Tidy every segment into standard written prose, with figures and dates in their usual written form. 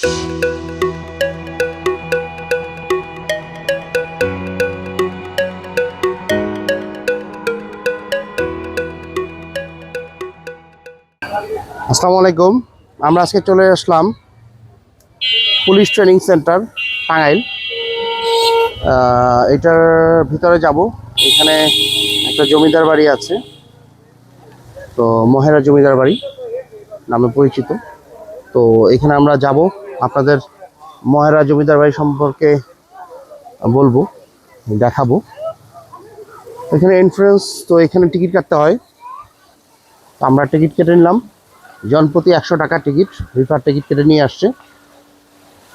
আসসালামু আলাইকুম। আমরা আজকে চলে আসলাম পুলিশ ট্রেনিং সেন্টার টাঙ্গাইল। এটার ভিতরে যাব। এখানে একটা জমিদার বাড়ি আছে, তো মহেরা জমিদার বাড়ি নামে পরিচিত। তো এখানে আমরা যাব, আপনাদের মহেরা জমিদার বাড়ি সম্পর্কে বলবো, দেখাবো। এখানে এন্ট্রান্স, তো এখানে টিকিট কাটতে হয়। আমরা টিকিট কেটে নিলাম, জনপ্রতি 100 টাকা টিকিট। রিফার টিকিট কেটে নিয়ে আসছে।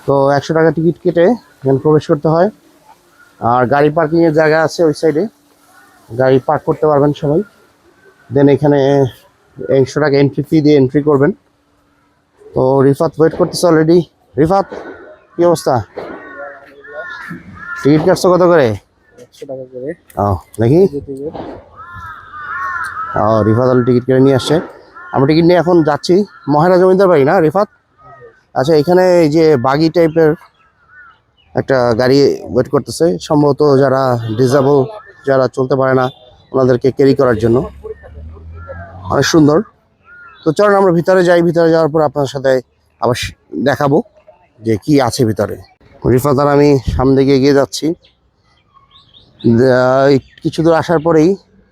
তো 100 টাকা টিকিট কেটে এখানে প্রবেশ করতে হয়। আর গাড়ি পার্কিংয়ের জায়গা আছে ওই সাইডে, গাড়ি পার্ক করতে পারবেন সবাই। দেন এখানে 100 টাকা এন্ট্রি ফি দিয়ে এন্ট্রি করবেন। তো রিফাত ওয়েট করতেছে অলরেডি। রিফাত, কি অবস্থা? টিকিট কাটছো কত করে? 100 টাকা করে। দেখি। রিফাত আলী টিকিট কেটে নিয়ে আসছে। আমরা টিকিট নিয়ে এখন যাচ্ছি মহেরা জমিদার বাড়ি, না রিফাত? আচ্ছা, এখানে এই যে বাগি টাইপের একটা গাড়ি ওয়েট করতেছে, সম্ভবত যারা ডিসেবল, যারা চলতে পারে না, ওনাদেরকে ক্যারি করার জন্য। অনেক সুন্দর। তো চলুন আমরা ভিতরে যাই। ভিতরে যাওয়ার পর আপনার সাথে আবার দেখাবো যে কি আছে ভিতরে। রিফাত আর আমি সামনে দিকে এগিয়ে যাচ্ছি। কিছু দূর আসার পরেই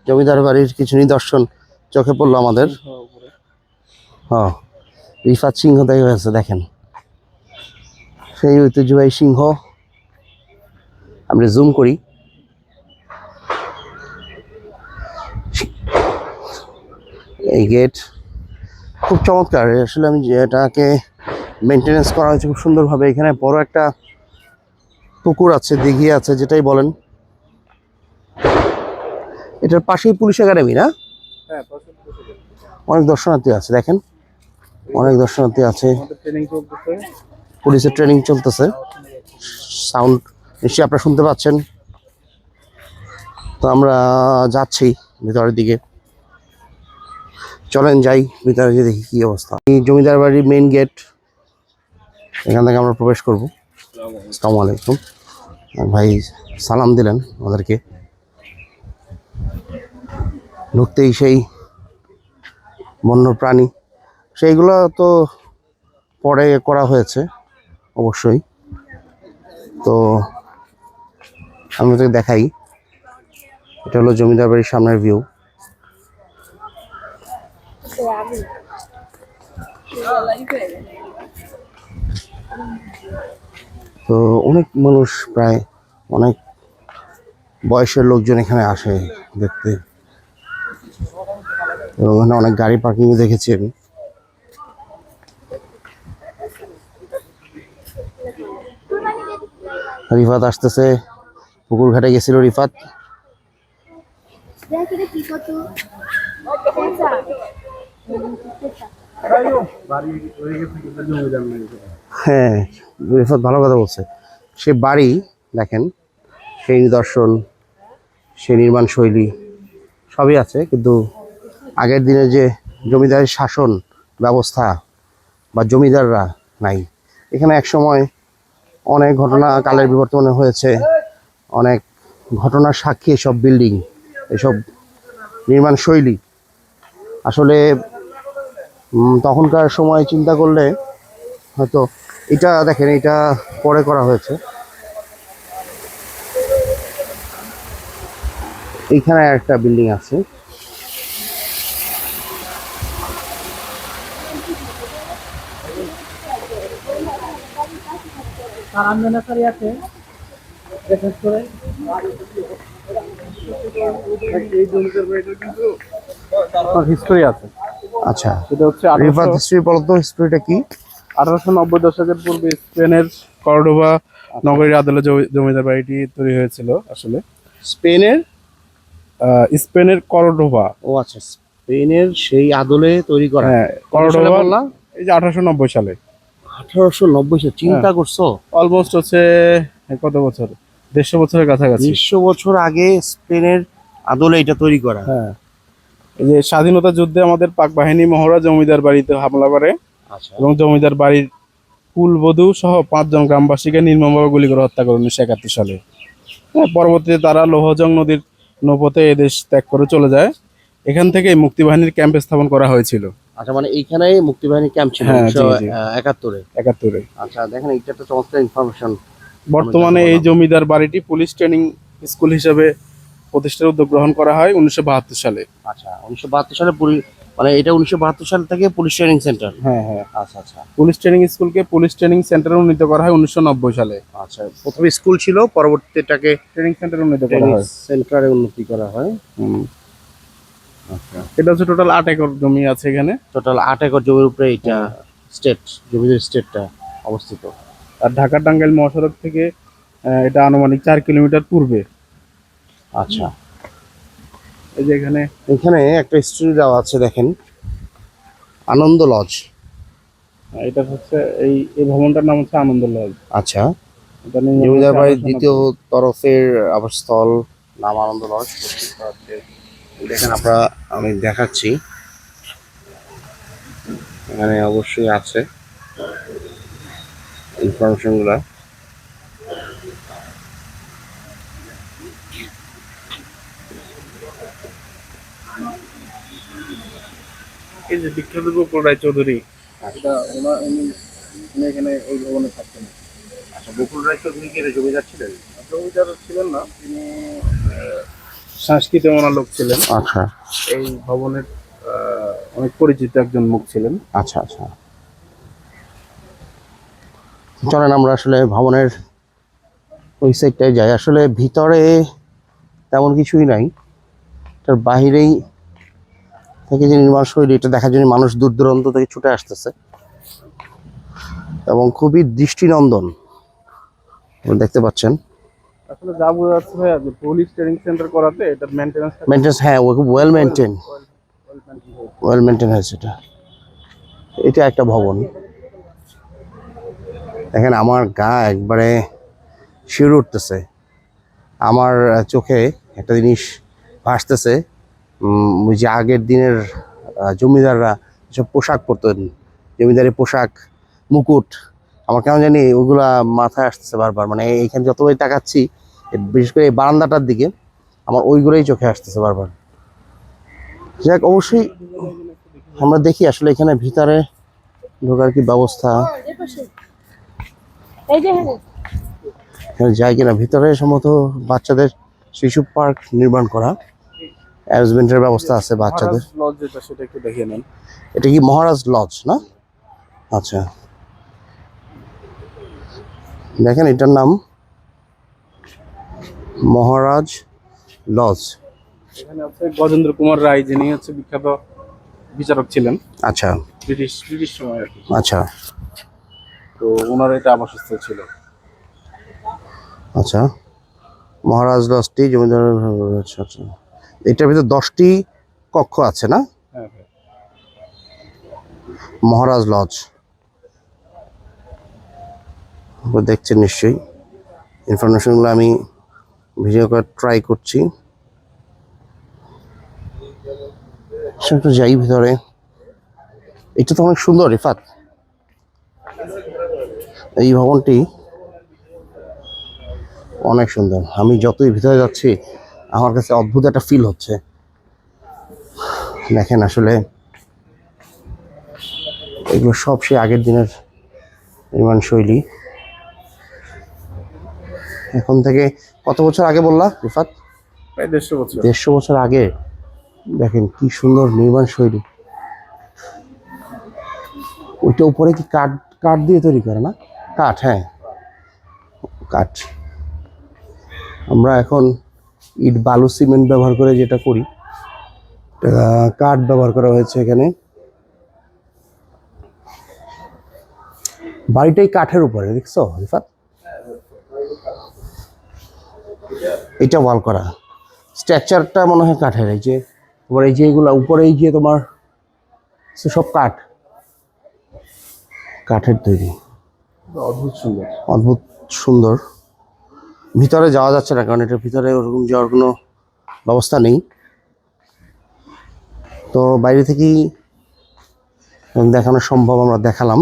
জমিদার বাড়ির কিছু নিদর্শন চোখে পড়লো আমাদের। রিফাত সিংহ দেখা গেছে, দেখেন সেই ঐতিহ্যবাহী সিংহ। আমরা জুম করি। এই গেট খুব চমৎকার। আসলে আমি এটাকে মেনটেনেন্স করা হয়েছে খুব সুন্দরভাবে। এখানে বড় একটা পুকুর আছে, দিঘি আছে, যেটাই বলেন। এটার পাশেই পুলিশ একাডেমি, না? অনেক দর্শনার্থী আছে, দেখেন অনেক দর্শনার্থী আছে। পুলিশের ট্রেনিং চলতেছে। সাউন্ড নিশ্চয়ই আপনারা শুনতে পাচ্ছেন। তো আমরা যাচ্ছি ভিতরের দিকে। চলেন যাই ভিতরে, গিয়ে দেখি কি অবস্থা। এই জমিদার বাড়ির মেইন গেট, এখান থেকে আমরা প্রবেশ করব। আসসালামু আলাইকুম। ভাই সালাম দিলেন আমাদেরকে। ঢুকতেই সেই বন্য প্রাণী, সেইগুলো তো পরে করা হয়েছে অবশ্যই। তো আমি তোকে দেখাই। এটা হলো জমিদার বাড়ির সামনের ভিউ। তো অনেক মানুষ, প্রায় অনেক বয়সের লোকজন এখানে আসে দেখতে। ওখানে অনেক গাড়ি পার্কিং দেখেছি আমি। রিফাত আসতেছে, পুকুর ঘাটে গেছিল রিফাত। হ্যাঁ, রিফাত ভালো কথা বলছে। সে বাড়ি দেখেন, সেই নিদর্শন, সেই নির্মাণ শৈলী সবই আছে, কিন্তু আগের দিনে যে জমিদারের শাসন ব্যবস্থা বা জমিদাররা নাই। এখানে এক সময় অনেক ঘটনা কালের বিবর্তনে হয়েছে, অনেক ঘটনার সাক্ষী এসব বিল্ডিং, এসব নির্মাণ শৈলী। আসলে তখনকার সময় চিন্তা করলে হয়তো, এটা দেখেন, এটা পরে করা হয়েছে। এইখানে একটা বিল্ডিং আছে। হিস্ট্রি আছে। আচ্ছা, এটা হচ্ছে রিফাত হিস্ট্রি বলতো, হিস্ট্রিটা কি? 1890 দশকের পূর্বে স্পেনের কর্ডোবা নগরীর আদলে জমিদার বাড়িটি তৈরি হয়েছিল। আসলে স্পেনের কর্ডোবা। ও আচ্ছা, স্পেনের সেই আদলে তৈরি করা। হ্যাঁ, কর্ডোবা বললাম, এই যে 1890 সালে। 1890 সালে, চিন্তা করছো? অলমোস্ট হচ্ছে কত বছর, 150 বছরের কাছাকাছি। 150 বছর আগে স্পেনের আদলে এটা তৈরি করা। হ্যাঁ, এই যে স্বাধীনতা যুদ্ধে আমাদের পাক বাহিনী মহড়া জমিদার বাড়িতে হামলা করে। আচ্ছা। এবং জমিদার বাড়ির কুলবধূ সহ 5 জন গ্রামবাসীকে নির্মমভাবে গুলি করে হত্যা করে 1971 সালে। হ্যাঁ, পরবর্তীতে তারা লোহজং নদীর নৌপথে এদেশ ত্যাগ করে চলে যায়। এখান থেকেই মুক্তিবাহিনীর ক্যাম্প স্থাপন করা হয়েছিল। আচ্ছা, মানে এইখানে মুক্তিবাহিনী ক্যাম্প ছিল হ্যাঁ, জি, জি। 1971-এ। 71-এ। আচ্ছা, দেখেন এটা একটা চমৎকার ইনফরমেশন। বর্তমানে এই জমিদার বাড়িটি পুলিশ ট্রেনিং স্কুল হিসেবে প্রতিষ্ঠার উদ্যোগ গ্রহণ করা হয় 1972 সালে। আচ্ছা, 1972 সালে মানে এটা 1972 সাল থেকে পুলিশ ট্রেনিং সেন্টার। হ্যাঁ, হ্যাঁ। আচ্ছা আচ্ছা পুলিশ ট্রেনিং স্কুলকে পুলিশ ট্রেনিং সেন্টারে উন্নীত করা হয় 1990 সালে। আচ্ছা, প্রথমে স্কুল ছিল, পরবর্তীতে এটাকে ট্রেনিং সেন্টারে উন্নীত করা ট্রেনিং হয়। সেন্টারে উন্নতি করা হয়। হুম। আচ্ছা, এটা হচ্ছে টোটাল 8 একর জমি আছে এখানে। টোটাল 8 একর জমির উপরে এটা জমির স্টেটটা অবস্থিত। আর ঢাকা টাঙ্গাইল মহাসড়ক থেকে এটা আনুমানিক 4 কিলোমিটার পূর্বে। আচ্ছা, এই যে এখানে এখানে একটা স্টোরি দেওয়া আছে, দেখেন, আনন্দ লজ। এটা হচ্ছে এই ভবনটার নাম হচ্ছে আনন্দ লজ। আচ্ছা, এটা নির্মাণ জমিদার হয়েছে বাড়ির 1890 দ্বিতীয় তরফের আবাসস্থল, নাম আনন্দ লজ। দেখেন আমি দেখাচ্ছি, এখানে অবশ্যই আছে ইনফরমেশন গুলা। এই যে বিখ্যাত বকুল রায় চৌধুরী, এটা উনি এখানে এই ভবনে থাকতেন। আচ্ছা, বকুল রায় চৌধুরী কি এর জমিদার ছিলেন? জমিদার ছিলেন না, তিনি সংস্কৃতি মনা লোক ছিলেন। আচ্ছা এই ভবনের অনেক পরিচিত একজন মুখ ছিলেন। আচ্ছা আচ্ছা, চলেন আমরা আসলে ভবনের ওই সাইডটায় যাই। আসলে ভিতরে তেমন কিছুই নাই, তার বাহিরেই থেকে যে নির্মাণ শৈলী, এটা দেখার জন্য মানুষ দূর দূরান্ত থেকে ছুটে আসতেছে এবং খুবই দৃষ্টিনন্দন। আপনারা দেখতে পাচ্ছেন আসলে যা বোঝা যাচ্ছে ভাইয়া যে পুলিশ ট্রেনিং সেন্টার করাতে এটা মেনটেন্স, হ্যাঁ, ও খুব ওয়েল মেনটেন হয়েছে। এটা একটা ভবন। দেখেন, আমার গা একবারে শিউরে উঠতেছে। আমার চোখে একটা জিনিস ভাসতেছে, ওই যে আগের দিনের জমিদাররা সব পোশাক পরতেন, জমিদারি পোশাক, মুকুট, আমার কেমন জানি ওগুলা মাথায় আসতেছে বারবার। মানে এইখানে যতবারই তাকাচ্ছি, বিশেষ করে এই বারান্দাটার দিকে, আমার ওইগুলোই চোখে আসতেছে বারবার। যাক, অবশ্যই আমরা দেখি আসলে এখানে ভিতরে ঢোকার কি ব্যবস্থা, এখানে যায় কিনা। ভিতরে সম্ভবত বাচ্চাদের শিশু পার্ক নির্মাণ করা, অ্যারেঞ্জমেন্টের ব্যবস্থা আছে বাচ্চাদের। লজ যেটা সেটা একটু দেখিয়ে নেন। এটা কি মহারাজ লজ না? আচ্ছা, দেখেন, এটার নাম মহারাজ লজ। এখানে আছে গজেন্দ্র কুমার রায়, যিনি হচ্ছে বিখ্যাত বিচারক ছিলেন। আচ্ছা ব্রিটিশ সময় আর কি। আচ্ছা তো ওনার এটা আবাসস্থল ছিল। আচ্ছা, মহারাজ লজটি জমিদার। আচ্ছা আচ্ছা, এটার ভিতরে 10টি কক্ষ আছে না? হ্যাঁ হ্যাঁ। মহারাজ লজ দেখছেন নিশ্চয়ই। ইনফরমেশনগুলো আমি ভিডিও করে ট্রাই করছি। একটু যাই ভিতরে। এটা তো অনেক সুন্দর রিফাত, এই ভবনটি অনেক সুন্দর। আমি যতই ভিতরে যাচ্ছি আমার কাছে অদ্ভুত একটা ফিল হচ্ছে। দেখেন, আসলে এগুলো সব সেই আগের দিনের নির্মাণ শৈলী। এখন থেকে কত বছর আগে বললা রিফাত? প্রায় 150 বছর। 150 বছর আগে। দেখেন কি সুন্দর নির্মাণ শৈলী। ওইটা উপরে কি কাঠ দিয়ে তৈরি করে না? কাঠ, হ্যাঁ, কাঠ। আমরা এখন ইট বালু সিমেন্ট ব্যবহার করে যেটা করি, কাঠ ব্যবহার করা হয়েছে এখানে। বাড়িটাই কাঠের উপরে, দেখছো রিফাত? এটা ওয়াল করা, স্ট্রাকচারটা মনে হয় কাঠের। এই যে তোমার এই যে এগুলা উপরে, এই যে তোমার সব কাঠের তৈরি। অদ্ভুত সুন্দর, অদ্ভুত সুন্দর। ভিতরে যাওয়া যাচ্ছে না, কারণ এটার ভিতরে ওরকম যাওয়ার কোনো ব্যবস্থা নেই। তো বাইরে থেকেই দেখানো সম্ভব, আমরা দেখালাম।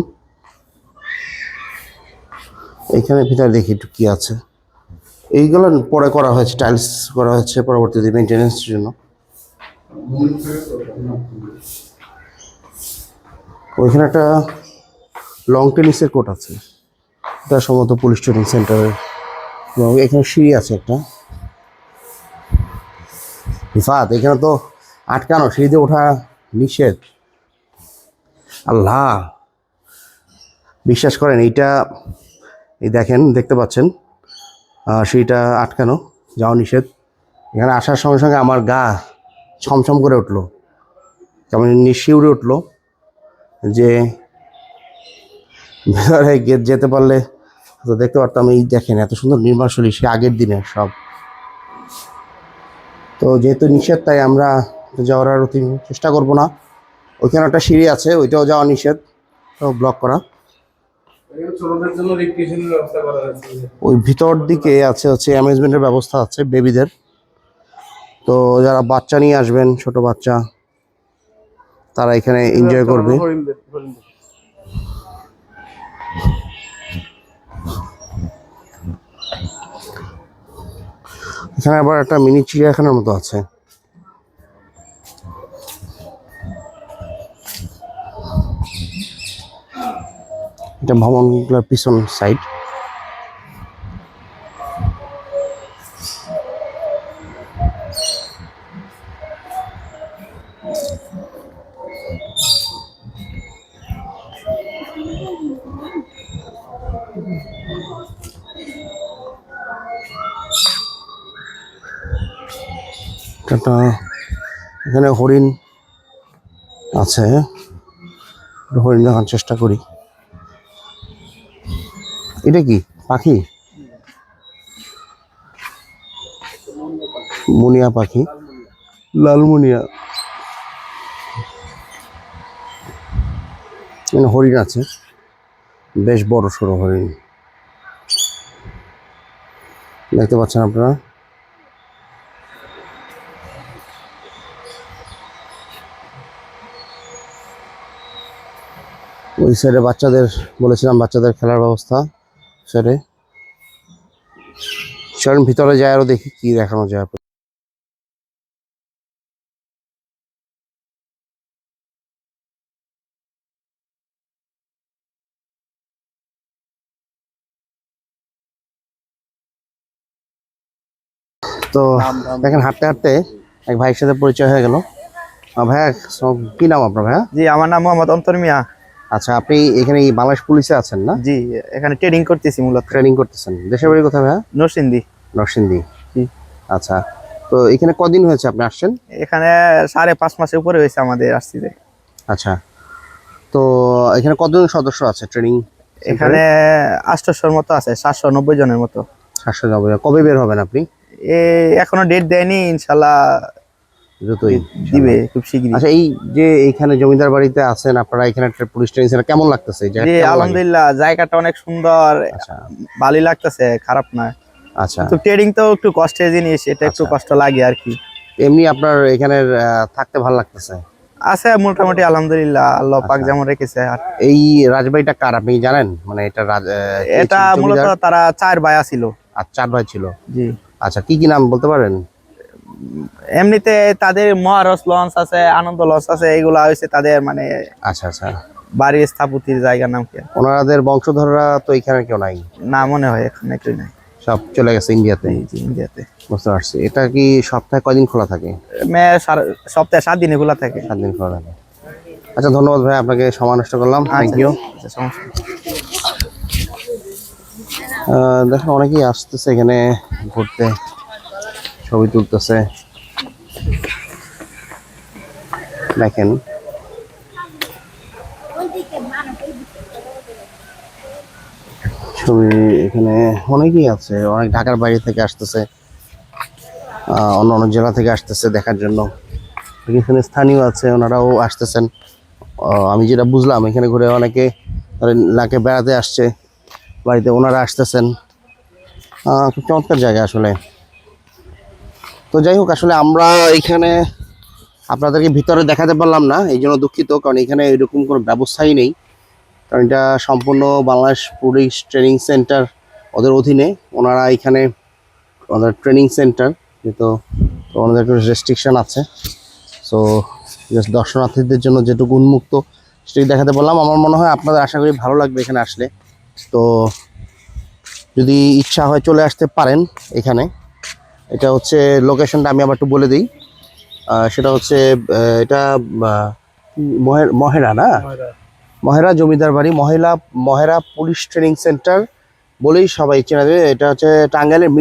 এখানে ভিতরে দেখি একটু কি আছে। এইগুলো পরে করা হয়েছে, টাইলস করা হয়েছে পরবর্তীতে মেনটেন্যান্সের জন্য। ওইখানে একটা লং টেনিসের কোর্ট আছে, এটা সম্ভবত পুলিশ ট্রেনিং সেন্টারের। এবং এখানে সিঁড়ি আছে একটা। রিফাত, এখানে তো আটকানো, সিঁড়িতে ওঠা নিষেধ। আল্লাহ, বিশ্বাস করেন এইটা, এই দেখেন, দেখতে পাচ্ছেন সিঁড়িটা আটকানো, যাওয়া নিষেধ। এখানে আসার সঙ্গে সঙ্গে আমার গা ছমছম করে উঠলো, কেমন শিউরে উঠলো যে ভেতরে গেট যেতে পারলে তো দেখতে পারতাম। এই দেখেন এত সুন্দর নির্মাণশৈলী, সে আগের দিনের সব। তো যেহেতু নিষেধ, তাই আমরা যাওয়ার আর অতি চেষ্টা করবো না। ওইখানে একটা সিঁড়ি আছে, ওইটাও যাওয়া নিষেধ, তো ব্লক করা। ছোটদের জন্য রিক্রিয়েশনের ব্যবস্থা করা হয়েছে। ওই ভিতর দিকে আছে হচ্ছে অ্যামেজমেন্টের ব্যবস্থা আছে বেবিদের। তো যারা বাচ্চা নিয়ে আসবেন, ছোট বাচ্চা, তারা এখানে এনজয় করবে। এখানে আবার একটা মিনি চিড়িয়াখানার মতো আছে। এটা ভবনগুলোর পিছন সাইড। একটা এখানে হরিণ আছে, হরিণ দেখার চেষ্টা করি। এটা কি পাখি? মুনিয়া পাখি, লালমুনিয়া। এখানে হরিণ আছে, বেশ বড় সড়ো হরিণ, দেখতে পাচ্ছেন আপনারা। ওই সাইডে বাচ্চাদের বলেছিলাম, বাচ্চাদের খেলার ব্যবস্থা সাইডে। চলেন ভিতরে যায় আরো দেখি কি দেখানো যায়। তো দেখেন, হাঁটতে হাঁটতে এক ভাইয়ের সাথে পরিচয় হয়ে গেল। ভাইয়া, কি নাম আপনার ভাইয়া? জি, আমার নাম মোহাম্মদ অন্তর মিয়া। আচ্ছা, আপনি এখানে এই বাংলাদেশ পুলিশে আছেন না? জি, এখানে ট্রেনিং করতেছি মূলত। ট্রেনিং করতেছেন। দেশের বাড়ি কোথায় ভাইয়া? নরসিংদী। নরসিংদী। জি। আচ্ছা, তো এখানে কদিন হয়েছে আপনি আসছেন? এখানে 5.5 মাসের উপরে হয়েছে আমাদের আসছি। আচ্ছা, তো এখানে কতজন সদস্য আছে ট্রেনিং? এখানে 800-র মতো আছে, 790 জনের মতো। 790। কবে বের হবেন আপনি? এখনো ডেট দেয়নি, ইনশাল্লাহ যতই দিবে খুব শীঘ্রই। আচ্ছা, এই যে এখানে জমিদার বাড়িতে আছেন আপনারা, এখানে পুলিশ ট্রেনিং সেন্টার কেমন লাগতেছে? জি, আলহামদুলিল্লাহ, জায়গাটা অনেক সুন্দর, আচ্ছা, ভালোই লাগতেছে, খারাপ না। আচ্ছা, তো ট্রেনিং তো একটু কষ্টের জিনিস, এটা একটু কষ্ট লাগে আর কি। এমনি আপনার এখানে থাকতে ভালো লাগতেছে? আছে মোটামুটি, আলহামদুলিল্লাহ, আল্লাহ পাক যেমন রেখেছে। আর এই রাজবাড়িটা কার আপনি জানেন? মানে এটা এটা মূলত তারা 4 ভাইয়া ছিল। আর 4 ভাই ছিল? জি। আচ্ছা, কি কি নাম বলতে পারেন? এমনিতে তাদের মহারস লঞ্চ আছে, আনন্দ লঞ্চ আছে, এগুলা হয়েছে তাদের মানে আচ্ছা, আচ্ছা, বাড়ির স্থাপতির জায়গার নাম কি? ওনাদের বংশধররা তো এখানে কেউ নাই? না, মনে হয় এখানে কেউ নাই, সব চলে গেছে ইন্ডিয়াতে। জি, ইন্ডিয়াতে। বুঝতে পারছি। এটা কি সপ্তাহে কয়দিন খোলা থাকে? সপ্তাহে 7 দিনে খোলা থাকে। 7 দিন খোলা থাকে। আচ্ছা, ধন্যবাদ ভাই, আপনাকে সময় নষ্ট করলাম। Thank you. আচ্ছা, সমস্যা নেই। দেখেন, অনেকেই আসতেছে এখানে ঘুরতে, ছবি তুলতেছে। দেখেন, ছবি এখানে অনেকেই আছে, অনেক ঢাকার বাইরে থেকে আসতেছে, অন্য অন্য জেলা থেকে আসতেছে দেখার জন্য। এখানে স্থানীয় আছে, ওনারাও আসতেছেন। আমি যেটা বুঝলাম, এখানে ঘুরে অনেকে লাকে বেড়াতে আসছে বাড়িতে, ওনারা আসতেছেন। খুব চমৎকার জায়গা আসলে। তো যাই হোক, আসলে আমরা এখানে আপনাদেরকে ভিতরে দেখাতে পারলাম না, এই জন্য দুঃখিত, কারণ এখানে এরকম কোনো ব্যবস্থাই নেই। কারণ এটা সম্পূর্ণ বাংলাদেশ পুলিশ ট্রেনিং সেন্টার ওদের অধীনে। ওনারা এখানে ওনাদের ট্রেনিং সেন্টার, যেহেতু তো ওনাদের একটু রেস্ট্রিকশন আছে। সো জাস্ট দর্শনার্থীদের জন্য যেটুকু উন্মুক্ত সেটাই দেখাতে বললাম। আমার মনে হয় আপনাদের আশা করি ভালো লাগবে এখানে আসলে। তো যদি ইচ্ছা হয় চলে আসতে পারেন এখানে। এটা হচ্ছে লোকেশনটা, আমি আবার একটু বলে দিই। সেটা হচ্ছে এটা মহেরা না, মহেরা জমিদার বাড়ি, মহেরা পুলিশ ট্রেনিং সেন্টার বলেই সবাই চেনা যাবে। এটা হচ্ছে টাঙ্গাইলের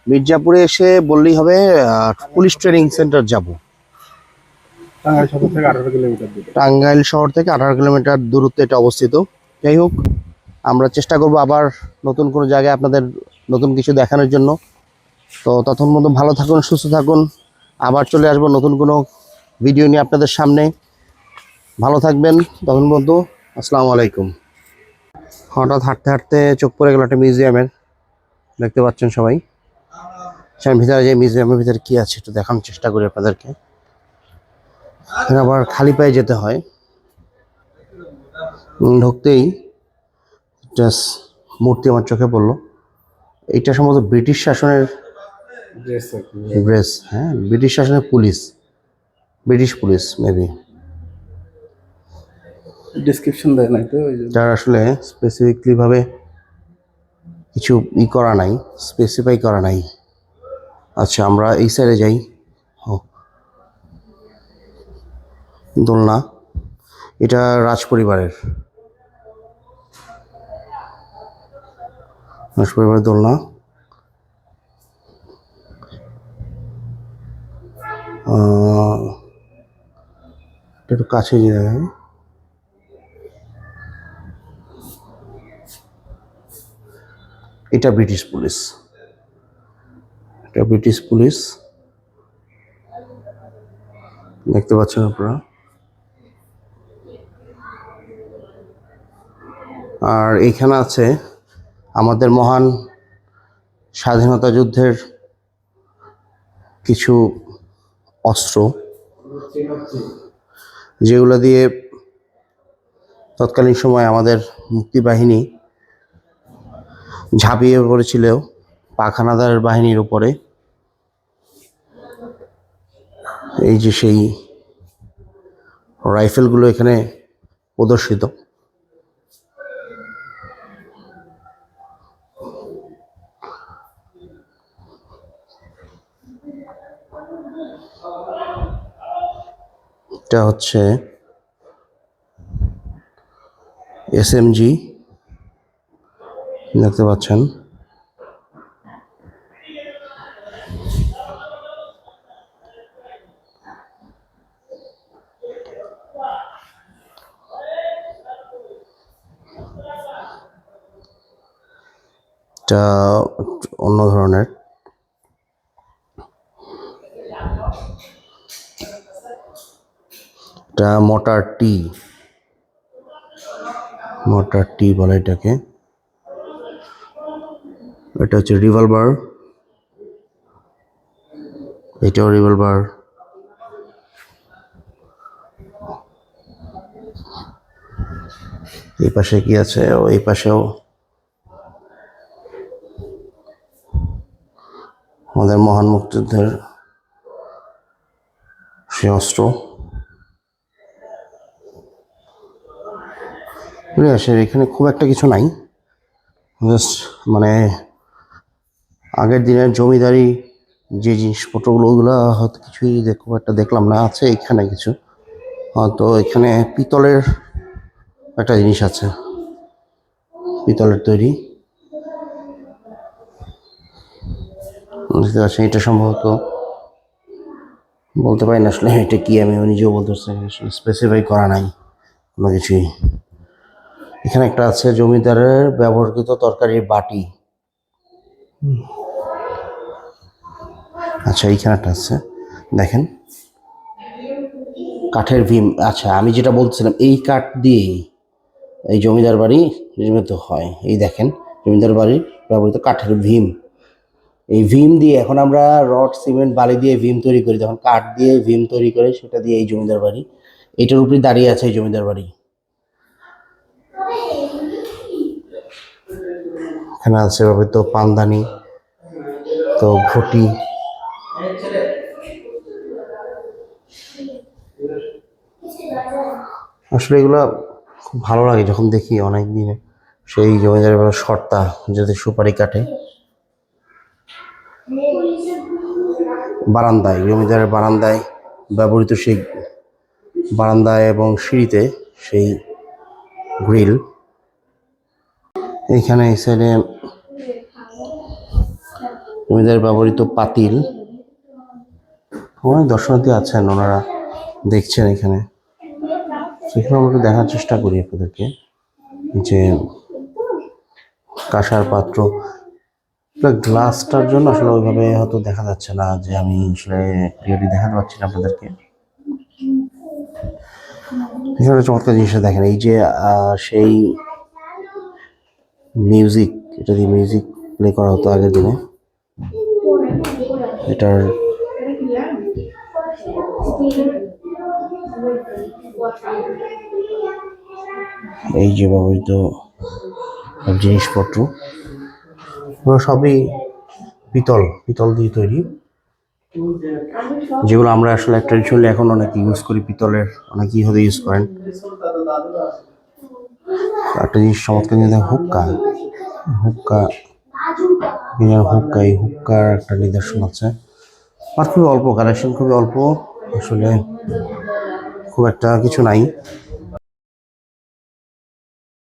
মির্জাপুরে এসে বললেই হবে পুলিশ ট্রেনিং সেন্টার যাব। টাঙ্গাইল শহর থেকে 18 কিলোমিটার দূরত্বে এটা অবস্থিত। যাই হোক, আমরা চেষ্টা করব আবার নতুন কোনো জায়গায় আপনাদের নতুন কিছু দেখানোর জন্য। তো তখন মতো ভালো থাকুন, সুস্থ থাকুন। আবার চলে আসবো নতুন কোনো ভিডিও নিয়ে আপনাদের সামনে। ভালো থাকবেন তখন বন্ধু। আসসালামু আলাইকুম। হঠাৎ হাঁটতে হাঁটতে চোখ পড়ে গেল একটা মিউজিয়ামের, দেখতে পাচ্ছেন সবাই। সেখানে ভিতরে যে মিউজিয়ামের ভিতরে কি আছে একটু দেখানোর চেষ্টা করি আপনাদেরকে। এখানে আবার খালি পায়ে যেতে হয়। ঢুকতেই জাস্ট মূর্তি আমার চোখে পড়লো। এইটা সম্ভবত ব্রিটিশ শাসনের ড্রেস, হ্যাঁ ব্রিটিশ শাসনের ব্রিটিশ পুলিশ মেবি। ডিসক্রিপশন দেয় নাই তো ওই যার আসলে স্পেসিফিকলি ভাবে কিছু করা নাই, স্পেসিফাই করা নাই। আচ্ছা আমরা এই সাইডে যাই। দোলনা, এটা রাজপরিবারের দোলনা। একটু কাছে গিয়ে দেখেন। এটা ব্রিটিশ পুলিশ, দেখতে পাচ্ছেন আপনারা। আর এইখানে আছে আমাদের মহান স্বাধীনতা যুদ্ধের কিছু অস্ত্র, যেগুলো দিয়ে তৎকালীন সময় আমাদের মুক্তিবাহিনী ঝাঁপিয়ে পড়েছিল পাক হানাদার বাহিনীর উপরে। এই যে সেই রাইফেলগুলো এখানে প্রদর্শিত। এটা হচ্ছে SMG, দেখতে পাচ্ছেন। এটা অন্য ধরনের। এটা মোটার টি বলে এটাকে। এটা হচ্ছে রিভলভার, এটাও রিভলভার। এই পাশে কি আছে? এই পাশেও আমাদের মহান মুক্তিযুদ্ধের সে অস্ত্র। এখানে খুব একটা কিছু নাই, জাস্ট মানে আগের দিনের জমিদারি যে জিনিসপত্রগুলো ওগুলো হয়তো কিছুই খুব একটা দেখলাম না। আছে এখানে কিছু, তো এখানে পিতলের একটা জিনিস আছে, পিতলের তৈরি। বুঝতে পারছেন, এটা সম্ভবত বলতে পারি না আসলে এটা কি, আমি নিজেও বলতে পারছি স্পেসিফাই করা নাই কোনো কিছুই। এখানে একটা আছে জমিদারের ব্যবহৃত তরকারির বাটি। আচ্ছা এইখানে একটা আছে, দেখেন কাঠের ভীম। আচ্ছা আমি যেটা বলছিলাম, এই কাঠ দিয়েই এই জমিদার বাড়ি নির্মিত হয়। এই দেখেন জমিদার বাড়ির ব্যবহৃত কাঠের ভীম। এই ভীম দিয়ে এখন আমরা রড সিমেন্ট বালি দিয়ে ভীম তৈরি করি, যখন কাঠ দিয়ে ভীম তৈরি করে সেটা দিয়ে এই জমিদার বাড়ি, এটার উপরে দাঁড়িয়ে আছে এই জমিদার বাড়ি। এখানে আছে ব্যবহৃত পানদানি, তো ঘটি, আসলে এগুলা খুব ভালো লাগে যখন দেখি অনেক দিনে সেই জমিদার শর্তা যদি সুপারি কাটে বারান্দায়, জমিদারের বারান্দায় ব্যবহৃত সেই বারান্দায় এবং সিঁড়িতে সেই গ্রিল। এইখানে এই সাইডে জমিদার ব্যবহৃত পাতিল। অনেক দর্শনার্থী আছেন, ওনারা দেখছেন এখানে। সেখানে আমরা একটু দেখার চেষ্টা করি আপনাদেরকে যে কাঁসার পাত্র, গ্লাসটার জন্য আসলে ওইভাবে হয়তো দেখা যাচ্ছে না, যে আমি আসলে ক্লিয়ারলি দেখাতে পারছি না আপনাদেরকে। এখানে চমৎকার জিনিসটা দেখেন, এই যে সেই মিউজিক, এটা দিয়ে মিউজিক প্লে করা হতো আগের দিনে। এটার এই যে ব্যবহৃত জিনিসপত্র এগুলো সবই পিতল দিয়ে তৈরি, যেগুলো আমরা আসলে ট্রেডিশনালি এখন অনেক ইউজ করি। পিতলের অনেকেই হয়তো ইউজ করেন। একটা জিনিস চমৎকার জিনিস, হুক্কা এই হুক্কার একটা নিদর্শন আছে। আর খুবই অল্প কালেকশন, খুবই অল্প, আসলে খুব একটা কিছু নাই।